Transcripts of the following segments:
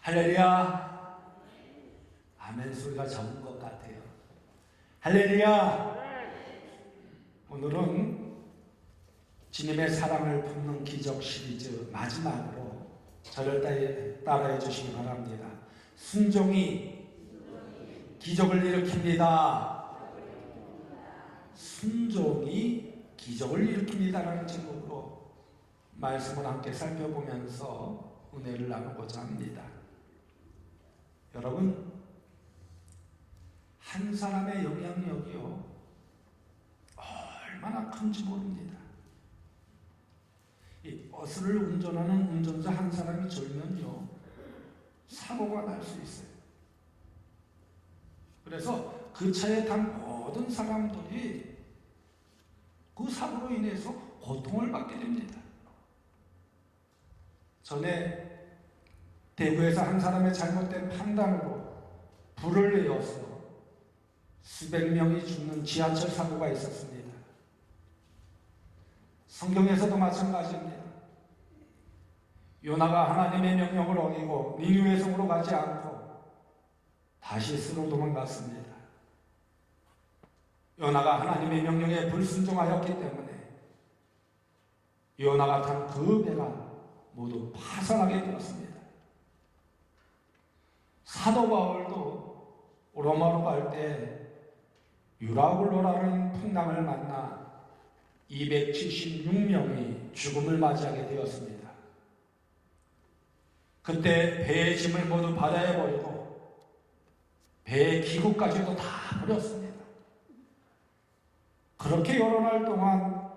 할렐루야. 아멘 소리가 적은 것 같아요. 할렐루야. 오늘은 주님의 사랑을 품는 기적 시리즈 마지막으로 저를 따라해 주시기 바랍니다. 순종이 기적을 일으킵니다. 순종이 기적을 일으킵니다라는 제목으로 말씀을 함께 살펴보면서 은혜를 나누고자 합니다. 여러분, 한 사람의 영향력이요 얼마나 큰지 모릅니다. 이 버스를 운전하는 운전자 한 사람이 졸면요 사고가 날 수 있어요. 그래서 그 차에 탄 모든 사람들이 그 사고로 인해서 고통을 받게 됩니다. 전에 대구에서 한 사람의 잘못된 판단으로 불을 내어서 수백 명이 죽는 지하철 사고가 있었습니다. 성경에서도 마찬가지입니다. 요나가 하나님의 명령을 어기고 니느웨 성으로 가지 않고 다시스로 도망갔습니다. 요나가 하나님의 명령에 불순종하였기 때문에 요나가 탄 그 배가 모두 파산하게 되었습니다. 사도 바울도 로마로 갈 때 유라굴로라는 풍랑을 만나 276명이 죽음을 맞이하게 되었습니다. 그때 배의 짐을 모두 바다에 버리고 배의 기구까지도 다 버렸습니다. 그렇게 여러 날 동안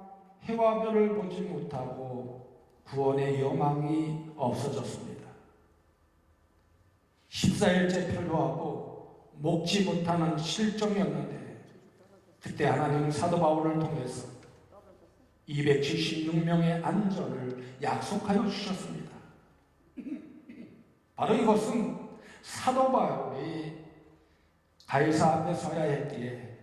해와 별을 보지 못하고 구원의 여망이 없어졌습니다. 14일째 표류하고 먹지 못하는 실정이었는데 그때 하나님은 사도 바울을 통해서 276명의 안전을 약속하여 주셨습니다. 바로 이것은 사도 바울이 가이사 앞에 서야 했기에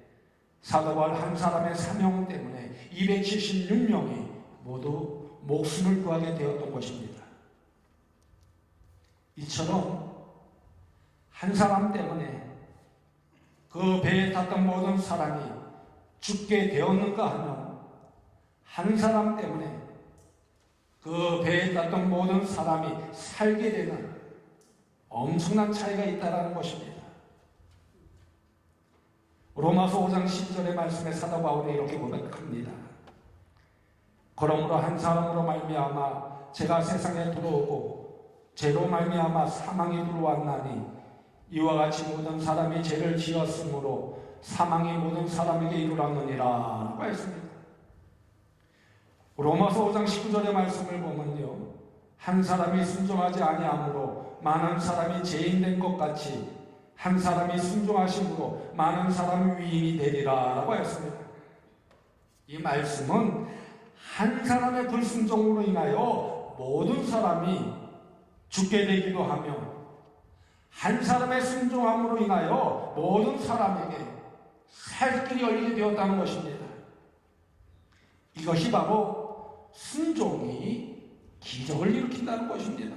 사도 바울 한 사람의 사명 때문에 276명이 모두 목숨을 구하게 되었던 것입니다. 이처럼 한 사람 때문에 그 배에 탔던 모든 사람이 죽게 되었는가 하면 한 사람 때문에 그 배에 탔던 모든 사람이 살게 되는 엄청난 차이가 있다는 것입니다. 로마서 5장 10절의 말씀에 사도 바울이 이렇게 고백합니다. 그러므로 한 사람으로 말미암아 제가 세상에 들어오고 죄로 말미암아 사망이 들어왔나니 이와 같이 모든 사람이 죄를 지었으므로 사망이 모든 사람에게 이르렀느니라 라고 했습니다. 로마서 5장 19절의 말씀을 보면요 한 사람이 순종하지 아니함으로 많은 사람이 죄인된 것 같이 한 사람이 순종하심으로 많은 사람이 위인이 되리라 라고 했습니다. 이 말씀은 한 사람의 불순종으로 인하여 모든 사람이 죽게 되기도 하며 한 사람의 순종함으로 인하여 모든 사람에게 살 길이 열리게 되었다는 것입니다. 이것이 바로 순종이 기적을 일으킨다는 것입니다.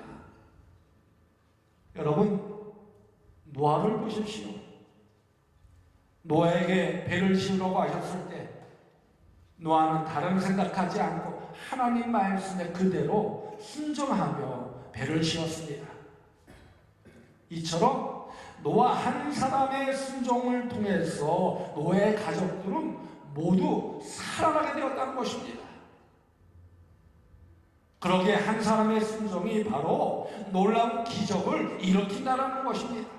여러분, 노아를 보십시오. 노아에게 배를 지으라고 하셨을 때 노아는 다른 생각하지 않고 하나님 말씀에 그대로 순종하며 배를 지었습니다. 이처럼 노아 한 사람의 순종을 통해서 노아의 가족들은 모두 살아나게 되었다는 것입니다. 그러기에 한 사람의 순종이 바로 놀라운 기적을 일으킨다는 것입니다.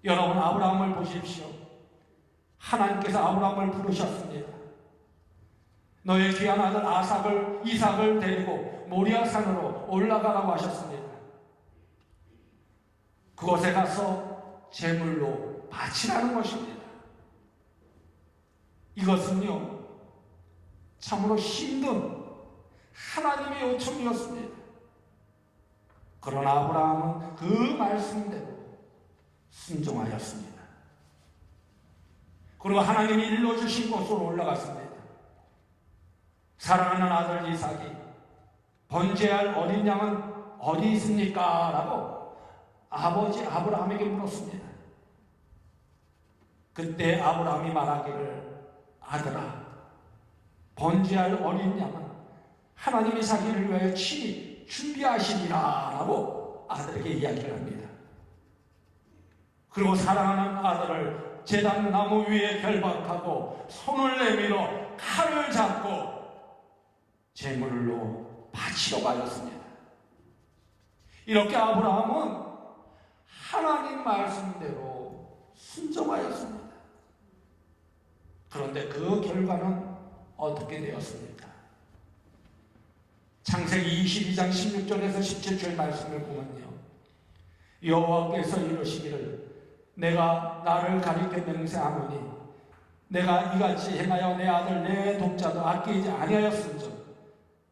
여러분, 아브라함을 보십시오. 하나님께서 아브라함을 부르셨습니다. 너의 귀한 아들 이삭을 데리고 모리아 산으로 올라가라고 하셨습니다. 그곳에 가서 제물로 바치라는 것입니다. 이것은요 참으로 힘든 하나님의 요청이었습니다. 그러나 아브라함은 그 말씀대로 순종하였습니다. 그리고 하나님이 일러주신 곳으로 올라갔습니다. 사랑하는 아들 이삭이 번제할 어린 양은 어디 있습니까? 라고 아버지 아브라함에게 물었습니다. 그때 아브라함이 말하기를, 아들아, 번제할 어린 양은 하나님이 자기를 위하여 친히 준비하시리라 라고 아들에게 이야기를 합니다. 그리고 사랑하는 아들을 제단 나무 위에 결박하고 손을 내밀어 칼을 잡고 제물로 바치려고 하였습니다. 이렇게 아브라함은 하나님 말씀대로 순종하였습니다. 그런데 그 결과는 어떻게 되었습니까? 창세기 22장 16절에서 17절 말씀을 보면요, 여호와께서 이르시기를, 내가 나를 가리켜 맹세하노니 내가 이같이 행하여 내 아들 내 독자도 아끼지 아니하였음즉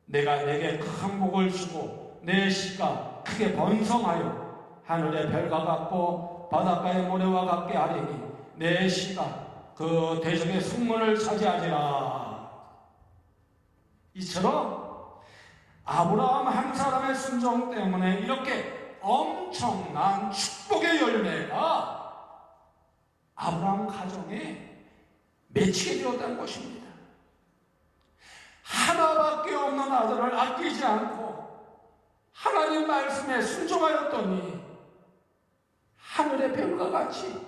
내가 내게 큰 복을 주고 내 씨가 크게 번성하여 하늘의 별과 같고 바닷가의 모래와 같게 하리니 내 씨가 그 대적의 승문을 차지하리라. 이처럼 아브라함 한 사람의 순종 때문에 이렇게 엄청난 축복의 열매가 아브라함 가정에 맺히게 되었다는 것입니다. 하나밖에 없는 아들을 아끼지 않고 하나님 말씀에 순종하였더니 하늘의 별과 같이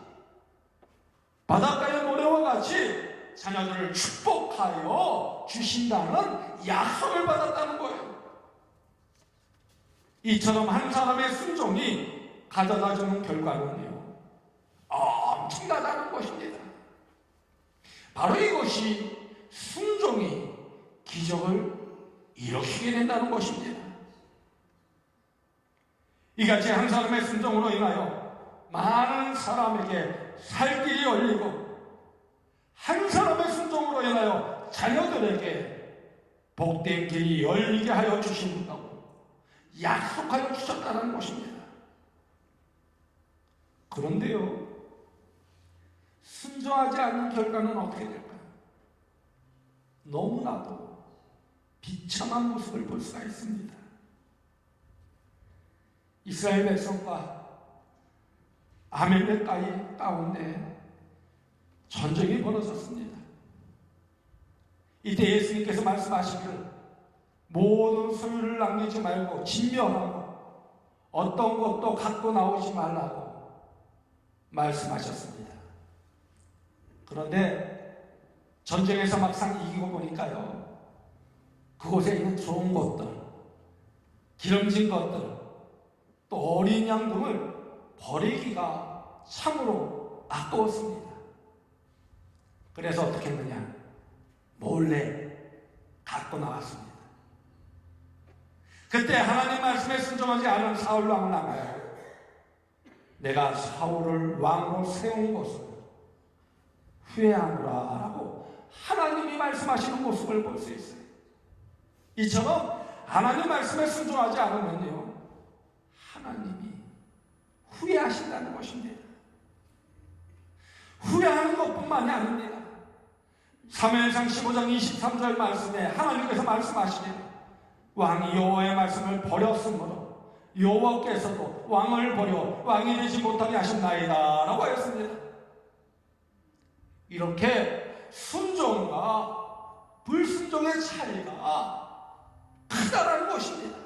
바닷가의 모래와 같이 자녀들을 축복하여 주신다는 약속을 받았다는 거예요. 이처럼 한 사람의 순종이 가져다주는 결과는요, 엄청나다는 것입니다. 바로 이것이 순종이 기적을 일으키게 된다는 것입니다. 이같이 한 사람의 순종으로 인하여 많은 사람에게 살 길이 열리고 한 사람의 순종으로 인하여 자녀들에게 복된 길이 열리게 하여 주신다고 약속하여 주셨다는 것입니다. 그런데요, 순종하지 않는 결과는 어떻게 될까요? 너무나도 비참한 모습을 볼 수가 있습니다. 이스라엘 백성과 아멜렉 가운데 전쟁이 벌어졌습니다. 이때 예수님께서 말씀하시기를, 모든 소유를 남기지 말고 진멸하고 어떤 것도 갖고 나오지 말라고 말씀하셨습니다. 그런데 전쟁에서 막상 이기고 보니까요, 그곳에 있는 좋은 것들, 기름진 것들, 또 어린 양 등을 버리기가 참으로 아까웠습니다. 그래서 어떻게 했느냐? 몰래 갖고 나왔습니다. 그때 하나님 말씀에 순종하지 않은 사울 왕을 나가요. 내가 사울을 왕으로 세운 것을 후회하노라 라고 하나님이 말씀하시는 모습을 볼 수 있어요. 이처럼 하나님 말씀에 순종하지 않으면요, 하나님이 후회하신다는 것입니다. 후회하는 것뿐만이 아닙니다. 사무엘상 15장 23절 말씀에 하나님께서 말씀하시기를, 왕이 여호와의 말씀을 버렸으므로 여호와께서도 왕을 버려 왕이 되지 못하게 하셨나이다 라고 하였습니다. 이렇게 순종과 불순종의 차이가 크다라는 것입니다.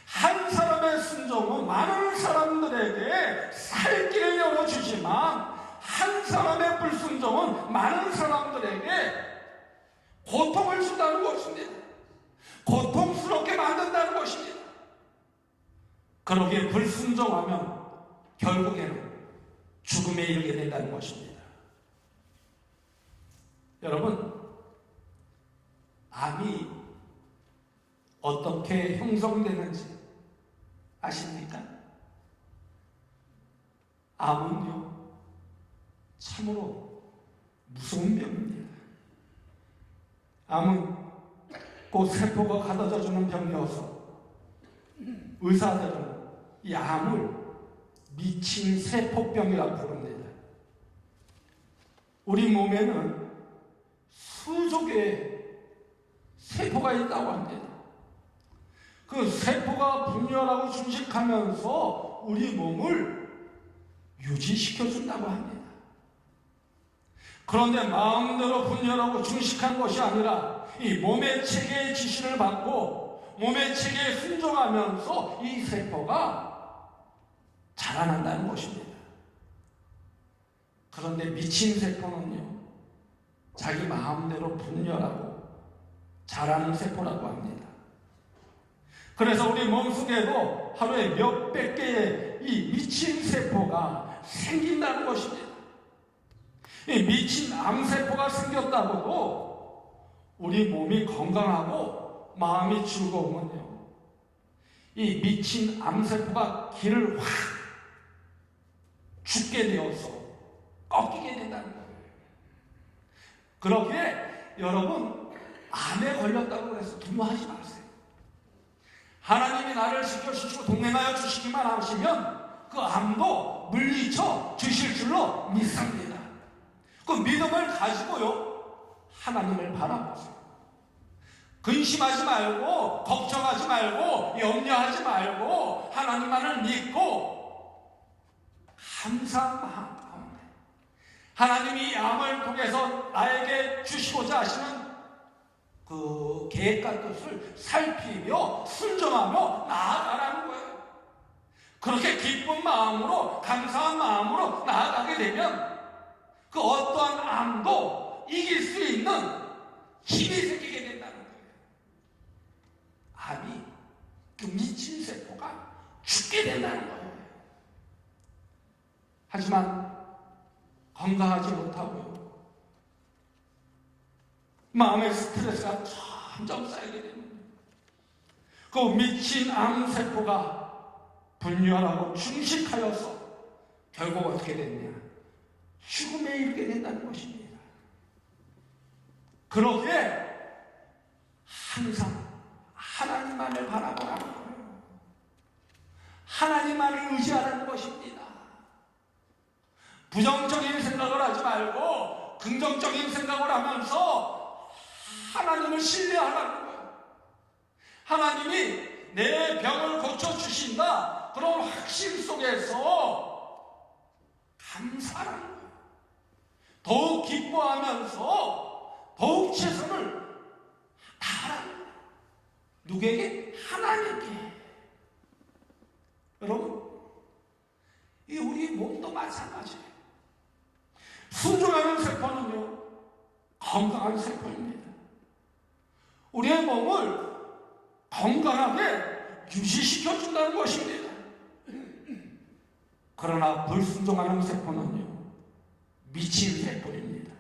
한 사람의 순종은 많은 사람들에게 살 길을 열어주지만 한 사람의 불순종은 많은 사람들에게 고통을 준다는 것입니다. 고통스럽게 만든다는 것입니다. 그러기에 불순종하면 결국에는 죽음에 이르게 된다는 것입니다. 여러분, 암이 어떻게 형성되는지 아십니까? 암은요, 참으로 무서운 병입니다. 암은 곧 세포가 가둬져주는 병이어서 의사들은 이 암을 미친 세포병이라고 부릅니다. 우리 몸에는 수조 개의 세포가 있다고 합니다. 그 세포가 분열하고 증식하면서 우리 몸을 유지시켜준다고 합니다. 그런데 마음대로 분열하고 증식한 것이 아니라 이 몸의 체계의 지시를 받고 몸의 체계에 순종하면서 이 세포가 자라난다는 것입니다. 그런데 미친 세포는요, 자기 마음대로 분열하고 자라는 세포라고 합니다. 그래서 우리 몸속에도 하루에 몇백 개의 이 미친 세포가 생긴다는 것입니다. 이 미친 암세포가 생겼다고도 우리 몸이 건강하고 마음이 즐거우면요, 이 미친 암세포가 길을 확 죽게 되어서 꺾이게 된다는 거예요. 그렇기에 여러분, 암에 걸렸다고 해서 두려워하지 마세요. 하나님이 나를 지켜주시고 동행하여 주시기만 하시면 그 암도 물리쳐 주실 줄로 믿습니다. 그 믿음을 가지고요, 하나님을 바라보세요. 근심하지 말고 걱정하지 말고 염려하지 말고 하나님만을 믿고 항상 마음 가운데 하나님이 이 암을 통해서 나에게 주시고자 하시는 그 계획과 뜻을 살피며 순종하며 나아가라는 거예요. 그렇게 기쁜 마음으로 감사한 마음으로 나아가게 되면 그 어떠한 암도 이길 수 있는 힘이 생기게 된다는 거예요. 암이 그 미친 세포가 죽게 된다는 거예요. 하지만 건강하지 못하고요, 마음의 스트레스가 점점 쌓이게 됩니다. 그 미친 암세포가 분열하고 증식하여서 결국 어떻게 됐냐? 죽음에 이르게 된다는 것입니다. 그렇게 항상 하나님만을 바라보라는 거예요. 하나님만을 의지하라는 것입니다. 부정적인 생각을 하지 말고 긍정적인 생각을 하면서 하나님을 신뢰하라는 거예요. 하나님이 내 병을 고쳐주신다, 그런 확신 속에서 감사하라는 거예요. 더욱 기뻐하면서 더욱 최선을 다하라는 거예요. 누구에게? 하나님께. 여러분, 이 우리 몸도 마찬가지예요. 순종하는 세포는요, 건강한 세포입니다. 우리의 몸을 건강하게 유지시켜준다는 것입니다. 그러나 불순종하는 세포는요, 미친 세포입니다.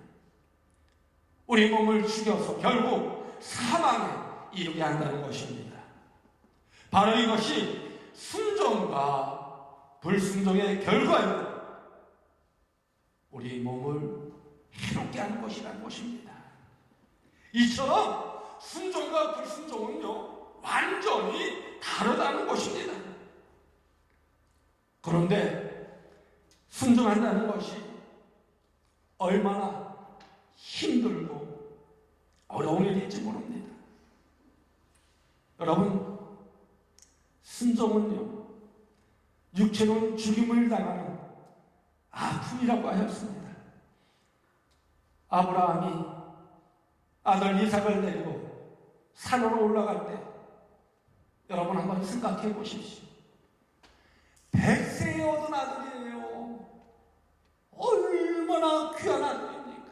우리 몸을 죽여서 결국 사망에 이르게 한다는 것입니다. 바로 이것이 순종과 불순종의 결과입니다. 우리 몸을 해롭게 하는 것이라는 것입니다. 이처럼 순종과 불순종은요, 완전히 다르다는 것입니다. 그런데 순종한다는 것이 얼마나 힘들고 어려운 일인지 모릅니다. 여러분, 순종은요, 육체는 죽임을 당하는 아픔이라고 하였습니다. 아브라함이 아들 이삭을 데리고 산으로 올라갈 때 여러분 한번 생각해 보십시오. 100세에 얻은 아들이에요. 얼마나 귀한 아들입니까?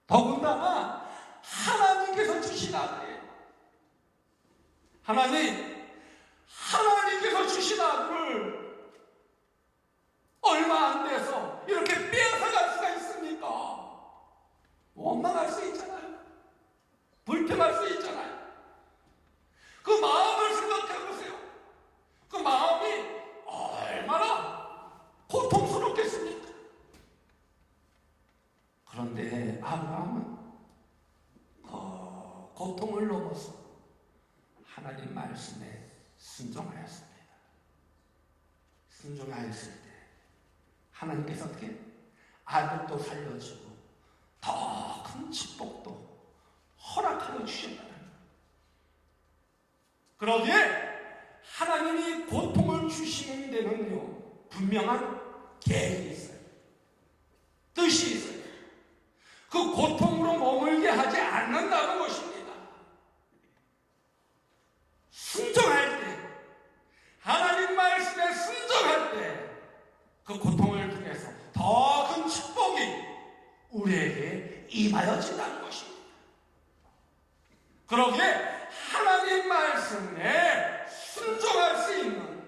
더군다나 하나님께서 주신 아들이에요. 하나님께서 주신 아들을 얼마 안 돼서 이렇게 빼앗아갈 수가 있습니까? 원망할 수 있잖아요. 불평할 수 있잖아요. 그 마음을 생각해 보세요. 그 마음이 얼마나 고통스럽겠습니까? 그런데 아브라함은 고통을 넘어서 하나님 말씀에 순종하였습니다. 순종하였을 때 하나님께서 어떻게 아들도 살려주고 더 큰 축복도 허락하여 주셨다는 거예요. 그러기에 하나님이 고통을 주시는 데는요, 분명한 계획이 있어요. 뜻이 있어요. 그 고통으로 머물게 하지 않는다는 것입니다. 순종할 때, 하나님 말씀에 순종할 때, 그 고통을 통해서 더 큰 축복이 우리에게 임하여진다는 것입니다. 그러기에 하나님 말씀에 순종할 수 있는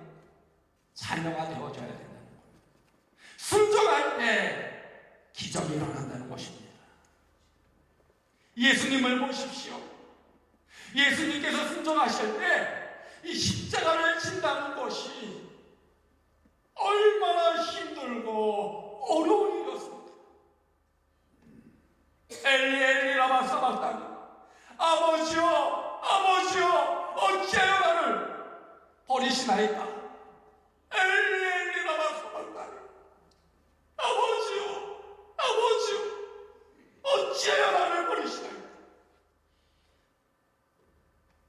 자녀가 되어줘야 된다는 거예요. 순종할 때 기적이 일어난다는 것입니다. 예수님을 보십시오. 예수님께서 순종하실 때 이 십자가를 진다는 것이 얼마나 힘들고 어려운 일이었습니다. 엘리 엘리 라마 사박다니, 아버지여 아버지여 어찌하여 나를 버리시나이까. 엘리 엘리 라마 사박다니, 아버지여 아버지여 어찌하여 나를 버리시나이까.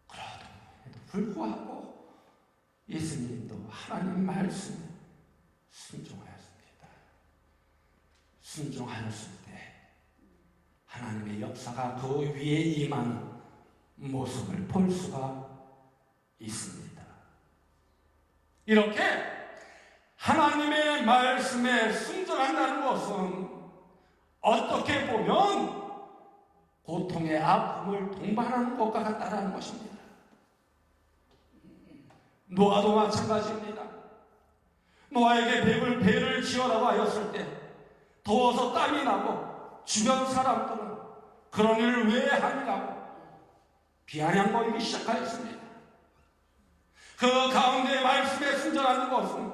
그럼에도 불구하고 예수님도 하나님 말씀에 순종하였습니다. 순종하였을 때 하나님의 역사가 그 위에 임하는 모습을 볼 수가 있습니다. 이렇게 하나님의 말씀에 순종한다는 것은 어떻게 보면 고통의 아픔을 동반하는 것과 같다는 것입니다. 노아도 마찬가지입니다. 노아에게 배를 지어라고 하였을 때 더워서 땀이 나고 주변 사람들은 그런 일을 왜 하느냐고 비아냥거리기 시작하였습니다. 그 가운데 말씀에 순종하는 것은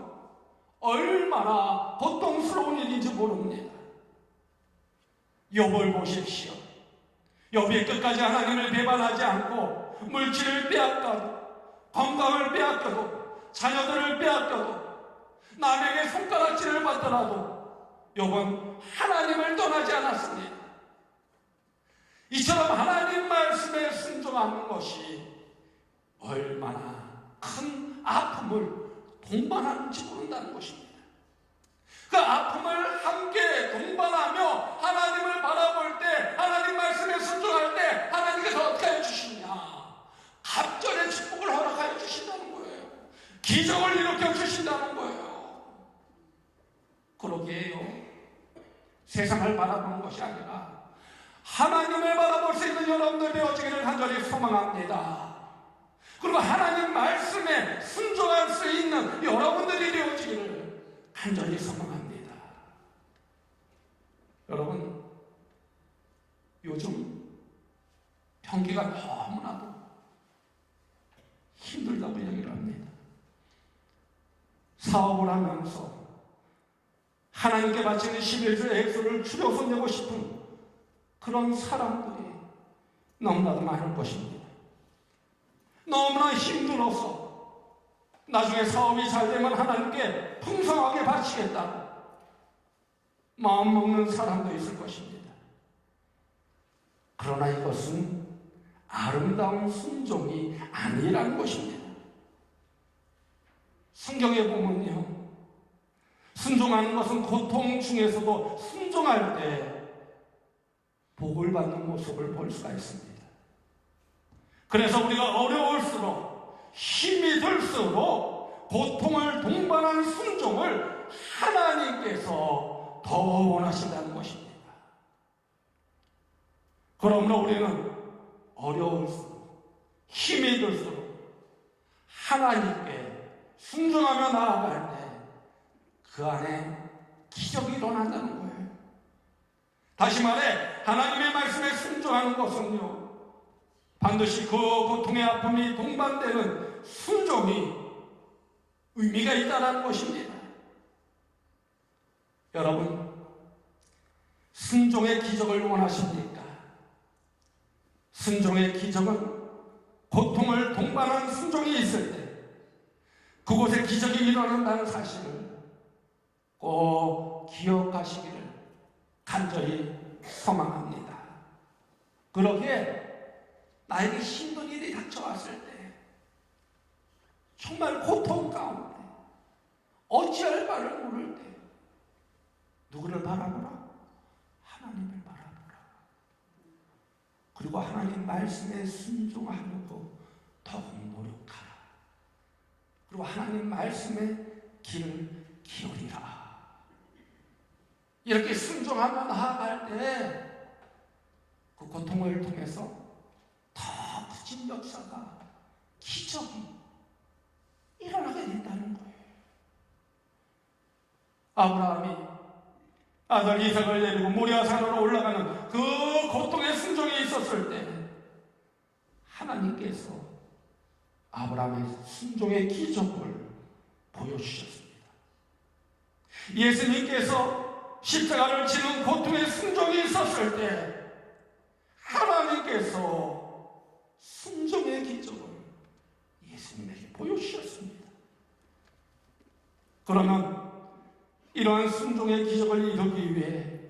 얼마나 고통스러운 일인지 모릅니다. 욥을 보십시오. 욥이 끝까지 하나님을 배반하지 않고 물질을 빼앗겨도, 건강을 빼앗겨도, 자녀들을 빼앗겨도, 남에게 손가락질을 받더라도 욥은 하나님을 떠나지 않았습니다. 이처럼 하나님 말씀에 순종하는 것이 얼마나 큰 아픔을 동반하는지 모른다는 것입니다. 그 아픔을 함께 동반하며 하나님을 바라볼 때, 하나님 말씀에 순종할 때 하나님께서 어떻게 해주시냐? 갑절의 축복을 허락하여 주신다는 거예요. 기적을 일으켜 주신다는 거예요. 그러기에요, 세상을 바라보는 것이 아니라 하나님을 바라볼 수 있는 여러분들 되어지기를 간절히 소망합니다. 그리고 하나님 말씀에 순종할 수 있는 여러분들이 되어지기를 간절히 소망합니다. 여러분, 요즘 경기가 너무나도 힘들다고 얘기를 합니다. 사업을 하면서 하나님께 바치는 11조 액수를 줄여서 내고 싶은 그런 사람들이 너무나도 많을 것입니다. 너무나 힘들어서 나중에 사업이 잘 되면 하나님께 풍성하게 바치겠다 마음 먹는 사람도 있을 것입니다. 그러나 이것은 아름다운 순종이 아니라는 것입니다. 성경에 보면요, 순종하는 것은 고통 중에서도 순종할 때 복을 받는 모습을 볼 수가 있습니다. 그래서 우리가 어려울수록, 힘이 들수록 고통을 동반한 순종을 하나님께서 더 원하신다는 것입니다. 그러므로 우리는 어려울수록, 힘이 들수록 하나님께 순종하며 나아갈 때 그 안에 기적이 일어난다는 거예요. 다시 말해, 하나님의 말씀에 순종하는 것은요, 반드시 그 고통의 아픔이 동반되는 순종이 의미가 있다는 것입니다. 여러분, 순종의 기적을 원하십니까? 순종의 기적은 고통을 동반한 순종이 있을 때 그곳에 기적이 일어난다는 사실을 꼭 기억하시기를 간절히 소망합니다. 그러기에 나에게 힘든 일이 닥쳐왔을 때 정말 고통 가운데 어찌할 바를 모를 때 누구를 바라보라? 하나님을 바라보라. 그리고 하나님 말씀에 순종하려고 더욱 노력하라. 그리고 하나님 말씀에 귀를 기울이라. 이렇게 순종하며 나아갈 때 그 고통을 통해서 더 커진 역사가, 기적이 일어나게 된다는 거예요. 아브라함이 아들 이삭을 데리고 모리아산으로 올라가는 그 고통의 순종이 있었을 때 하나님께서 아브라함의 순종의 기적을 보여주셨습니다. 예수님께서 십자가를 지는 고통의 순종이 있었을 때 하나님께서 순종의 기적을 예수님에게 보여주셨습니다. 그러면 이러한 순종의 기적을 이루기 위해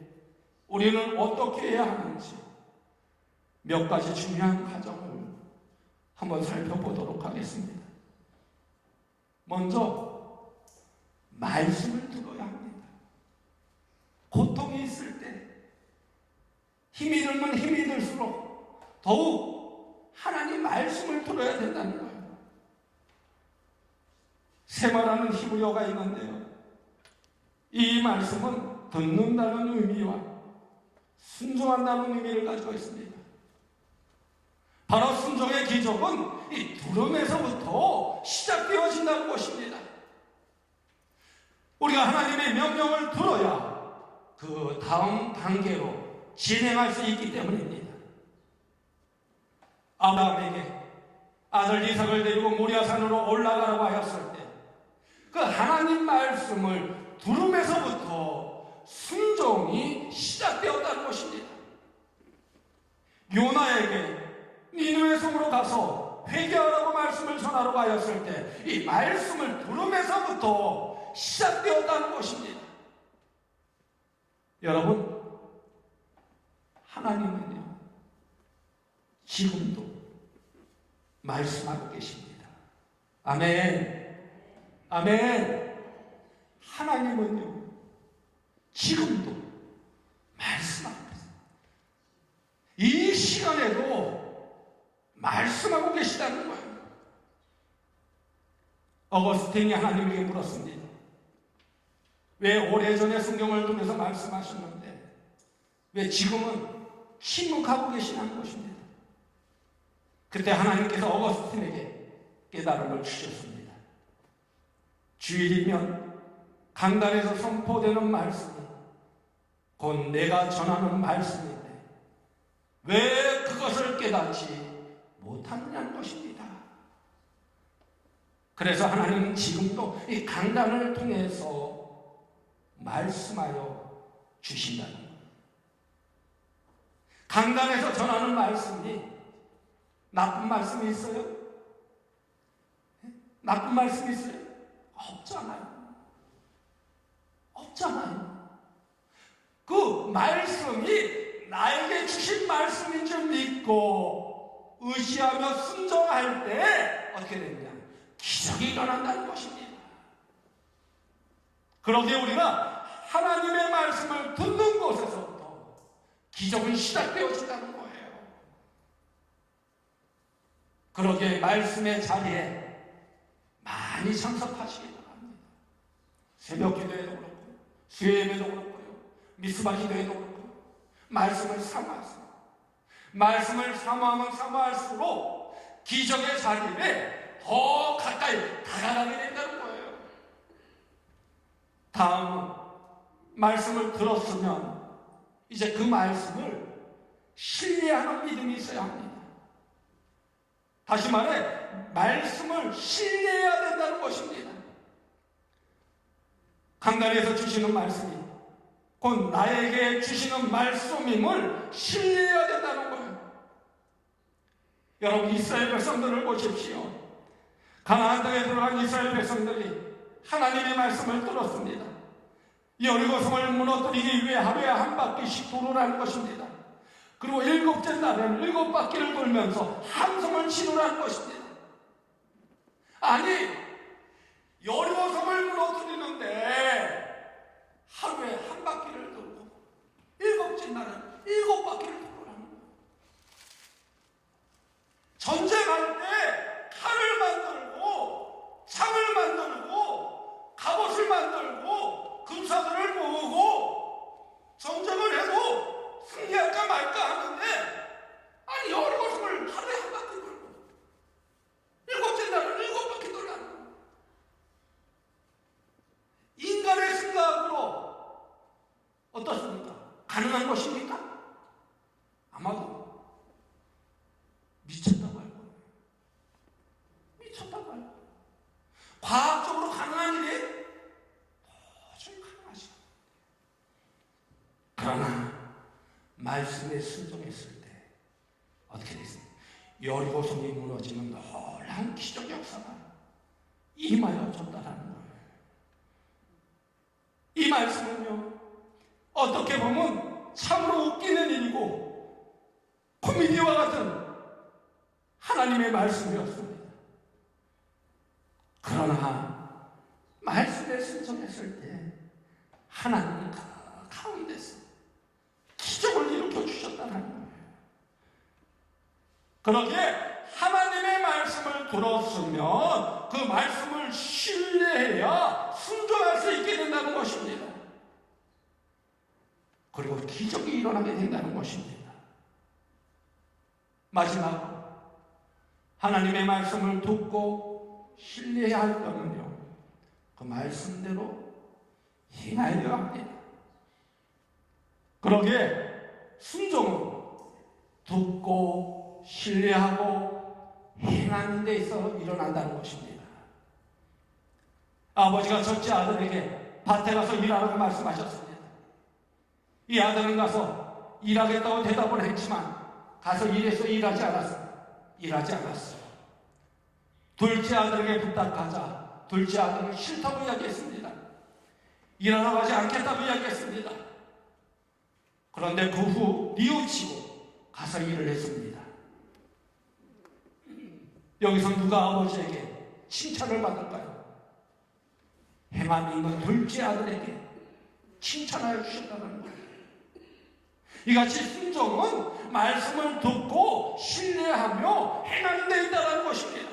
우리는 어떻게 해야 하는지 몇 가지 중요한 과정을 한번 살펴보도록 하겠습니다. 먼저 말씀을 들어야 합니다. 고통이 있을 때 힘이 들면 힘이 들수록 더욱 하나님 말씀을 들어야 된다는 거예요. 세마라는 히브리어가 있는데요, 이 말씀은 듣는다는 의미와 순종한다는 의미를 가지고 있습니다. 바로 순종의 기적은 이 들음에서부터 시작되어진다는 것입니다. 우리가 하나님의 명령을 들어야 그 다음 단계로 진행할 수 있기 때문입니다. 아브라함에게 아들 이삭을 데리고 모리아산으로 올라가라고 하였을 때 그 하나님 말씀을 들음에서부터 순종이 시작되었다는 것입니다. 요나에게 니느웨 성으로 가서 회개하라고 말씀을 전하라고 하였을 때 이 말씀을 들음에서부터 시작되었다는 것입니다. 여러분, 하나님은요 지금도 말씀하고 계십니다. 아멘. 아멘. 하나님은요 지금도 말씀하고 계십니다. 이 시간에도 말씀하고 계시다는 거예요. 어거스틴이 하나님에게 물었습니다. 왜 오래전에 성경을 통해서 말씀하셨는데 왜 지금은 침묵하고 계시냐는 것입니다. 그때 하나님께서 어거스틴에게 깨달음을 주셨습니다. 주일이면 강단에서 선포되는 말씀이 곧 내가 전하는 말씀인데 왜 그것을 깨닫지 못하느냐는 것입니다. 그래서 하나님은 지금도 이 강단을 통해서 말씀하여 주신다는 거예요. 강단에서 전하는 말씀이 나쁜 말씀이 있어요? 나쁜 말씀이 있어요? 없잖아요. 없잖아요. 그 말씀이 나에게 주신 말씀인 줄 믿고 의지하며 순종할 때 어떻게 되느냐? 기적이 일어난다는 것입니다. 그러기에 우리가 하나님의 말씀을 듣는 곳에서부터 기적은 시작되어진다는 거예요. 그러기에 말씀의 자리에 많이 참석하시기 바랍니다. 새벽 기도에도 그렇고 수요예배도 그렇고요, 미스바 기도에도 그렇고 말씀을 사모하세요. 말씀을 사모하면 사모할수록 기적의 자리에 더 가까이 다가가게 된다는 거예요. 다음은 말씀을 들었으면 이제 그 말씀을 신뢰하는 믿음이 있어야 합니다. 다시 말해 말씀을 신뢰해야 된다는 것입니다. 강단에서 주시는 말씀이 곧 나에게 주시는 말씀임을 신뢰해야 된다는 거예요. 여러분, 이스라엘 백성들을 보십시오. 가나안 땅에 들어간 이스라엘 백성들이 하나님의 말씀을 들었습니다. 여리고성을 무너뜨리기 위해 하루에 한 바퀴씩 돌으라는 것입니다. 그리고 7째 날에는 7바퀴를 돌면서 함성을 치르라는 것입니다. 아니, 여리고성을 무너뜨리는데 하루에 한 바퀴를 돌고 일곱째 날은 7바퀴를 돌아가는 거예요. 전쟁할 때 칼을 만들고 창을 만들고 갑옷을 만들고 군사들을 모으고 전쟁을 해도 승리할까 말까 하는데, 아니 여리고성을 하루에 한 바퀴 돌고 일곱째 날은 7바퀴 돌아가는 거예요. 인간의 생각으로 어떻습니까? 가능한 것입니까? 아마도 미쳤다고 할 거예요. 미쳤다고 할 거예요. 과학적으로 가능한 일이 도저히 가능하지 않아요. 그러나 말씀에 순종했을 때 어떻게 됐습니까? 여리고성이 무너지는 놀라운 기적 역사가 임하여졌다라는 거예요. 이 말씀은요, 어떻게 보면 참으로 웃기는 일이고 코미디와 같은 하나님의 말씀이었습니다. 그러나 말씀에 순종했을 때 하나님은 그 가운데서 기적을 일으켜 주셨다는 거예요. 그렇게 하나님의 말씀을 들었으면 그 말씀을 신뢰해야 순종할 수 있게 된다는 것입니다. 그리고 기적이 일어나게 된다는 것입니다. 마지막으로 하나님의 말씀을 듣고 신뢰해야 할 거는요, 그 말씀대로 행하여야 합니다. 그러기에 순종은 듣고 신뢰하고 행하는 데 있어 일어난다는 것입니다. 아버지가 첫째 아들에게 밭에 가서 일하라고 말씀하셨습니다. 이 아들은 가서 일하겠다고 대답을 했지만 가서 일하지 않았어요. 둘째 아들에게 부탁하자 둘째 아들은 싫다고 이야기했습니다. 일하러 가지 않겠다고 이야기했습니다. 그런데 그 후 뉘우치고 가서 일을 했습니다. 여기서 누가 아버지에게 칭찬을 받을까요? 행함이 있는 둘째 아들에게 칭찬하여 주셨다는 거예요. 이같이 순종은 말씀을 듣고 신뢰하며 행하는 데 있다는 것입니다.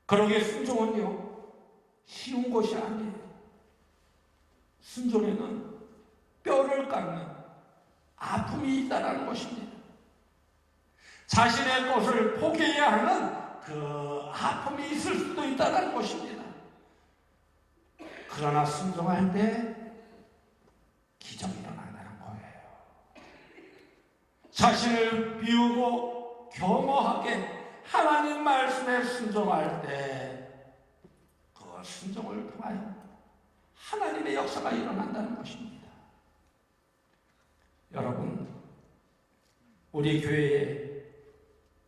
그러기에 순종은요, 쉬운 것이 아니에요. 순종에는 뼈를 깎는 아픔이 있다는 것입니다. 자신의 것을 포기해야 하는 그 아픔이 있을 수도 있다는 것입니다. 그러나 순종할 때 기적이 일어난다는 거예요. 자신을 비우고 겸허하게 하나님 말씀에 순종할 때 그 순종을 통하여 하나님의 역사가 일어난다는 것입니다. 여러분, 우리 교회에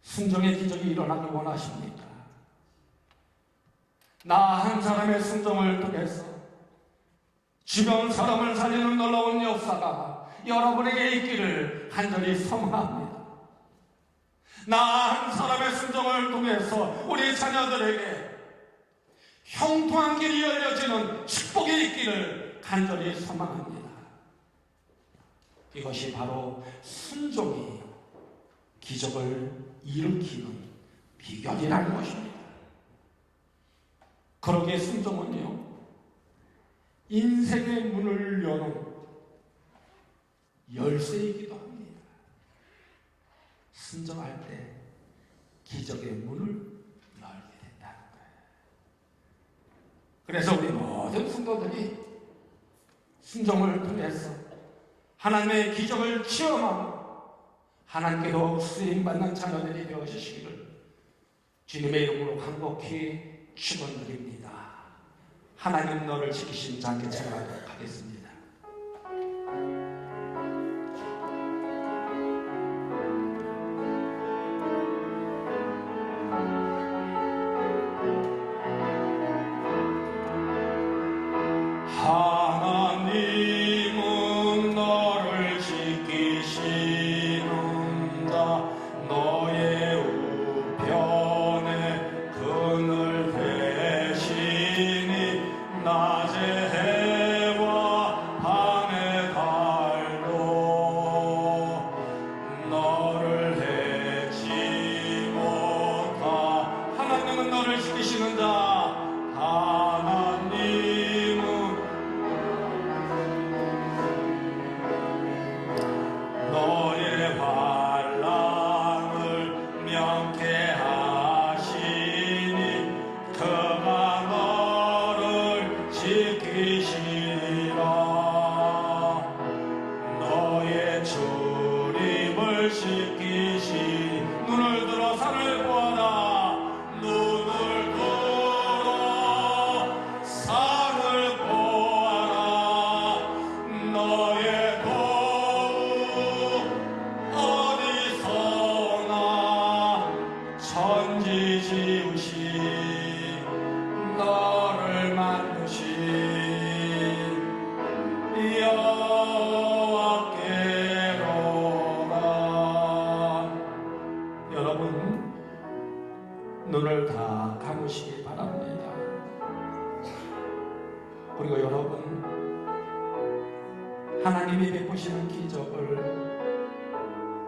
순종의 기적이 일어나길 원하십니까? 나 한 사람의 순종을 통해서 주변 사람을 살리는 놀라운 역사가 여러분에게 있기를 간절히 소망합니다. 나 한 사람의 순종을 통해서 우리 자녀들에게 형통한 길이 열려지는 축복이 있기를 간절히 소망합니다. 이것이 바로 순종이 기적을 일으키는 비결이라는 것입니다. 그러기에 순종은요, 인생의 문을 여는 열쇠이기도 합니다. 순종할 때 기적의 문을 열게 된다는 거예요. 그래서 우리 모든 성도들이 순종을 통해서 하나님의 기적을 체험하고 하나님께로 쓰임받는 자녀들이 되어주시기를 주님의 이름으로 간곡히 축원드립니다. 하나님 너를 지키신 자께 찬양하도록 하겠습니다. 하나님은 너를 지키시는다. 너의 우편에 그늘 대신 전지시 눈을 들어 산을 보아라. 눈을 들어 산을 보아라. 너의 도움 어디서나 천지 지으신 너를 만드신 여호와께로다. 여러분, 눈을 다 감으시기 바랍니다. 그리고 여러분, 하나님이 베푸시는 기적을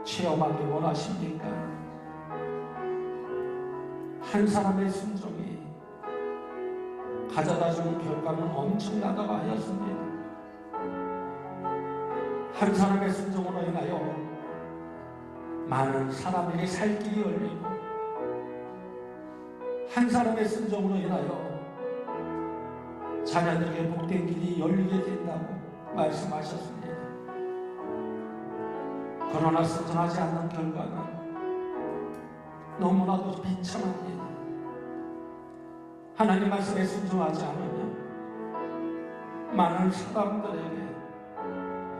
체험하기 원하십니까? 한 사람의 순종이 가져다 주는 결과는 엄청나다고 하였습니다. 한 사람의 순종으로 인하여 많은 사람에게 살 길이 열리고, 한 사람의 순종으로 인하여 자녀들에게 복된 길이 열리게 된다고 말씀하셨습니다. 그러나 순종하지 않는 결과는 너무나도 비참합니다. 하나님 말씀에 순종하지 않으면 많은 사람들에게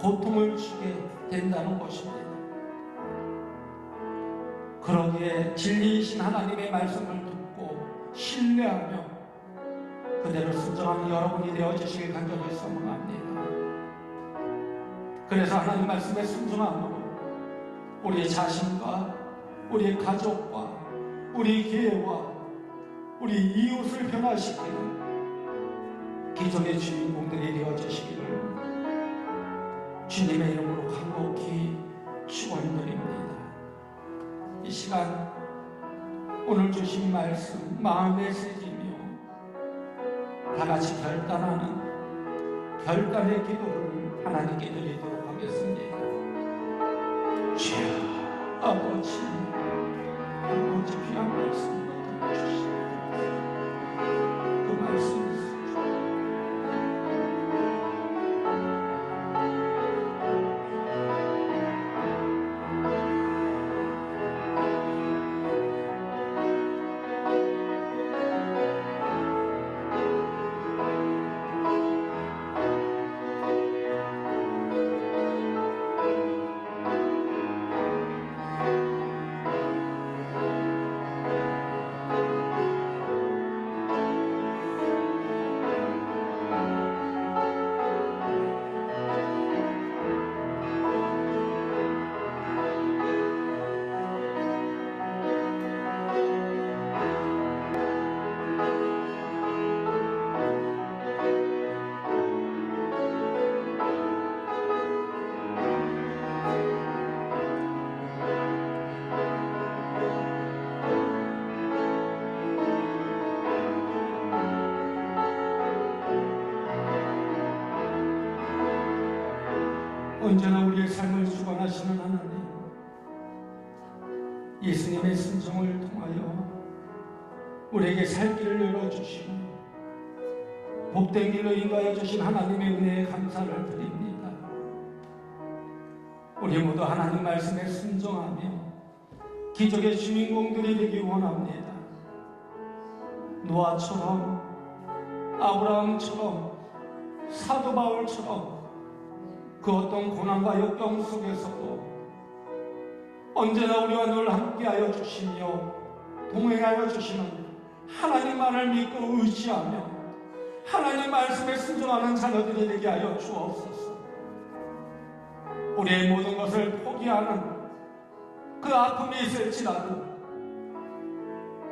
고통을 주게 된다는 것입니다. 그러기에 진리이신 하나님의 말씀을 듣고 신뢰하며 그대로 순종하는 여러분이 되어주시길 간절히 소망합니다. 그래서 하나님 말씀에 순종함으로 우리 자신과 우리 가족과 우리 교회와 우리 이웃을 변화시키는 기적의 주인공들이 되어주시기를 주님의 이름으로 간곡히 축원드립니다. 이 시간 오늘 주신 말씀 마음에 새기며 다같이 결단의 기도를 하나님께 드리도록 하겠습니다. 주여 아버지 귀한 말씀 주시옵소서. 그 말씀을 언제나 우리의 삶을 주관하시는 하나님, 예수님의 순종을 통하여 우리에게 살 길을 열어주시고 복된 길로 인도하여 주신 하나님의 은혜에 감사를 드립니다. 우리 모두 하나님 말씀에 순종하며 기적의 주인공들이 되기 원합니다. 노아처럼, 아브라함처럼, 사도 바울처럼 그 어떤 고난과 역경 속에서도 언제나 우리와 늘 함께하여 주시며 동행하여 주시는 하나님만을 믿고 의지하며 하나님 말씀에 순종하는 자녀들이 되게 하여 주옵소서. 우리의 모든 것을 포기하는 그 아픔이 있을지라도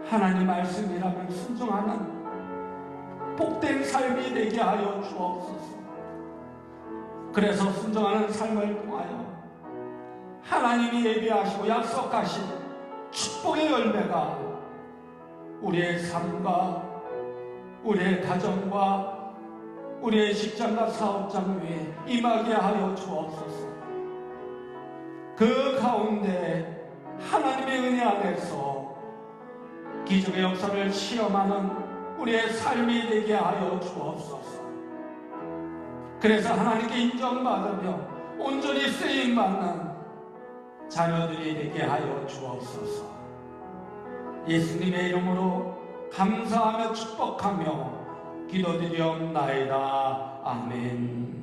하나님 말씀이라면 순종하는 복된 삶이 되게 하여 주옵소서. 그래서 순종하는 삶을 통하여 하나님이 예비하시고 약속하신 축복의 열매가 우리의 삶과 우리의 가정과 우리의 직장과 사업장 위에 임하게 하여 주옵소서. 그 가운데 하나님의 은혜 안에서 기적의 역사를 체험하는 우리의 삶이 되게 하여 주옵소서. 그래서 하나님께 인정받으며 온전히 쓰임받는 자녀들이 되게 하여 주옵소서. 예수님의 이름으로 감사하며 축복하며 기도드리옵나이다. 아멘.